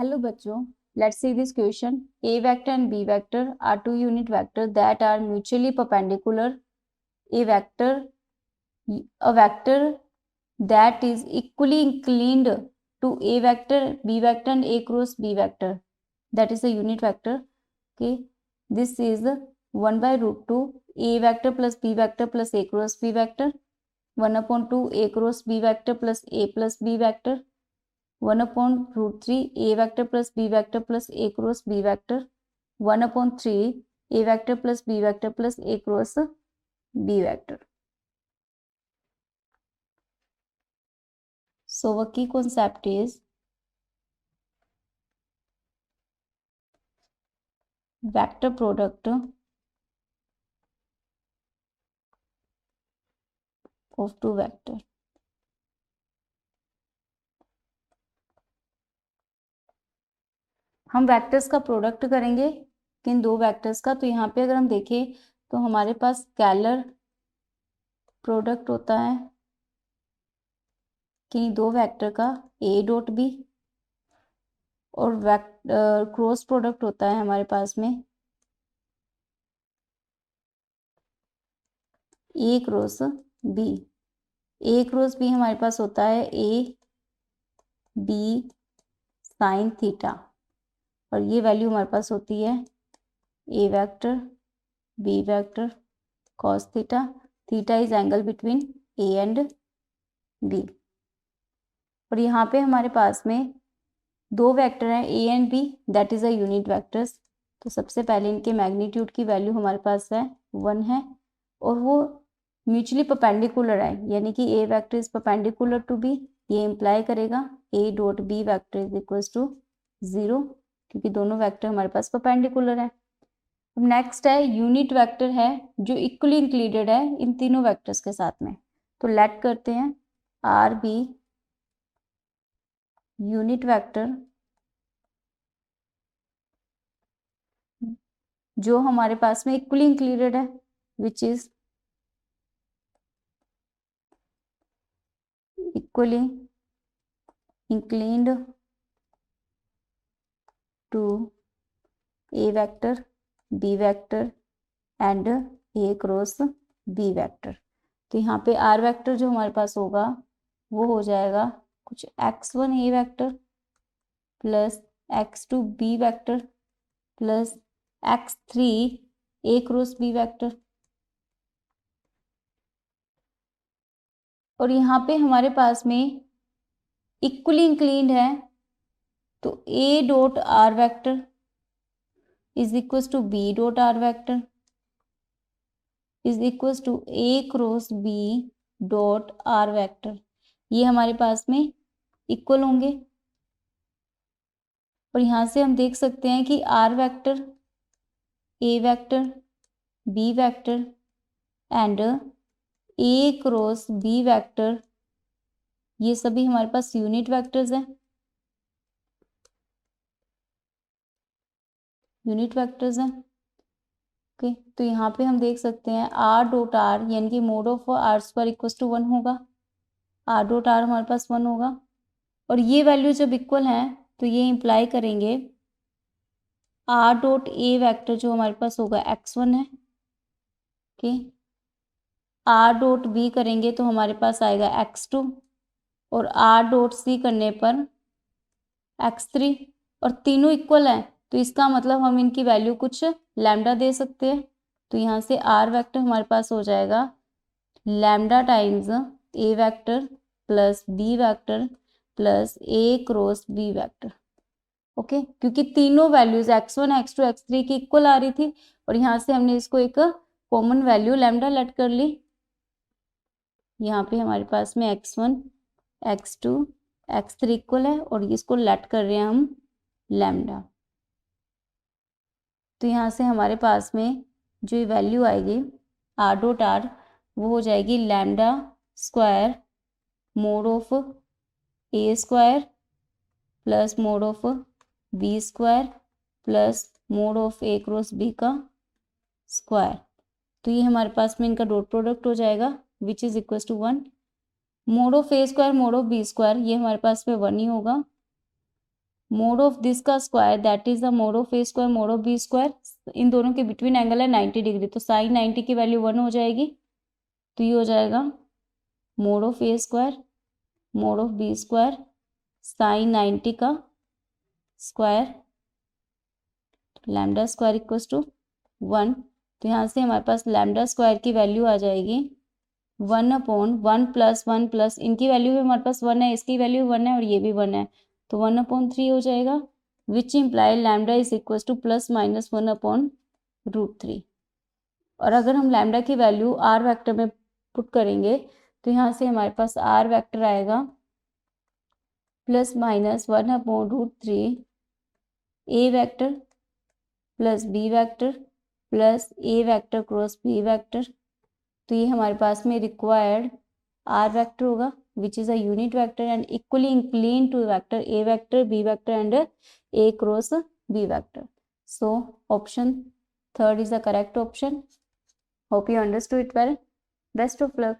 Hello बच्चों, let's see this question. A vector and B vector are two unit vectors that are mutually perpendicular. A vector that is equally inclined to A vector, B vector and A cross B vector. That is a unit vector. Okay, this is 1 by root 2 A vector plus B vector plus A cross B vector. 1 upon 2 A cross B vector plus A plus B vector. 1 upon root 3 A vector plus B vector plus A cross B vector. 1 upon 3 A vector plus B vector plus A cross B vector. So our key concept is vector product of two vector. हम vectors का product करेंगे किन दो vectors का। तो यहाँ पे अगर हम देखें तो हमारे पास स्केलर प्रोडक्ट होता है कि दो वेक्टर का ए डॉट बी, और क्रॉस प्रोडक्ट होता है हमारे पास में ए क्रॉस बी। ए क्रॉस बी हमारे पास होता है ए बी साइन थीटा, और ये वैल्यू हमारे पास होती है A vector B vector cos theta. Theta is angle between A and B. और यहाँ पे हमारे पास में दो वेक्टर हैं A and B, that is a unit vectors. तो सबसे पहले इनके मैग्नीट्यूड की वैल्यू हमारे पास है 1 है, और वो म्यूचुअली परपेंडिकुलर है, यानी कि A vector is perpendicular to B. ये इम्प्लाई करेगा A dot B vector is equal to 0, क्योंकि दोनों वेक्टर हमारे पास परपेंडिकुलर है। अब नेक्स्ट है यूनिट वेक्टर है जो इक्वली इंक्लूडेड है इन तीनों वेक्टर्स के साथ में। तो लेट करते हैं आर बी यूनिट वेक्टर जो हमारे पास में इक्वली इंक्लूडेड है, which is equally inclined to A vector, B vector and A cross B vector। तो यहाँ पे R वेक्टर जो हमारे पास होगा वो हो जाएगा कुछ x1 A vector plus x2 B vector plus x3 A cross B vector. और यहाँ पे हमारे पास में इक्वली इंक्लिन्ड है, तो A dot R vector is equal to B dot R vector is equal to A cross B dot R vector. ये हमारे पास में इक्वल होंगे, और यहाँ से हम देख सकते हैं कि R vector A vector B vector and A cross B vector ये सभी हमारे पास यूनिट वेक्टर्स हैं, यूनिट वेक्टर्स हैं। ओके, तो यहाँ पे हम देख सकते हैं आर डॉट आर यानी कि mod of R square equal to 1 होगा। आर डॉट आर हमारे पास 1 होगा, और ये वैल्यू जब इक्वल हैं तो ये इंप्लाई करेंगे आर डॉट ए वेक्टर जो हमारे पास होगा x1 है। ओके, आर डॉट बी करेंगे तो हमारे पास आएगा x2, और आर डॉट सी करने पर x3, और तीनों इक्वल हैं तो इसका मतलब हम इनकी वैल्यू कुछ लैम्डा दे सकते हैं। तो यहाँ से आर वेक्टर हमारे पास हो जाएगा lambda times A vector plus B vector plus A cross B vector. Okay, क्योंकि तीनों वैल्यूज x1 x2 x3 की इक्वल आ रही थी, और यहाँ से हमने इसको एक कॉमन वैल्यू लैम्डा लेट कर ली। यहाँ पे हमारे पास में x1 x2 x3 इक्वल है, और इसको लेट कर रहे हैं हम लैम्डा। तो यहाँ से हमारे पास में जो वैल्यू आएगी आर डॉट आर वो हो जाएगी lambda square mod of A square plus mod of B square plus mod of A cross B का स्क्वायर। तो ये हमारे पास में इनका डॉट प्रोडक्ट हो जाएगा which is equal to 1। Mod of A square mod of B square ये हमारे पास में 1 ही होगा, मोड ऑफ दिस का square that is the mod of A square mod of B square, इन दोनों के बिटवीन एंगल है 90 डिग्री, तो साइन 90 की वैल्यू 1 हो जाएगी, तो ये हो जाएगा mod of A square mod of B square sine 90 का square lambda square equals to 1। तो यहाँ से हमारे पास लैम्डा स्क्वायर की वैल्यू आ जाएगी 1/1 प्लस 1 प्लस इनकी वैल्यू भी हमारे पास 1 है, इसकी वैल्यू 1 है और ये भी 1 है, तो 1/3 हो जाएगा, which imply lambda is equals to plus minus 1/√3। और अगर हम लैम्डा की वैल्यू आर वेक्टर में पुट करेंगे तो यहाँ से हमारे पास आर वेक्टर आएगा plus minus 1/√3 A vector plus B vector plus A vector cross B vector, तो ये हमारे पास में रिक्वायर्ड आर वेक्टर होगा which is a unit vector and equally incline to vector A vector B vector and A cross B vector. So option 3rd is the correct option. Hope you understood it well. Best of luck.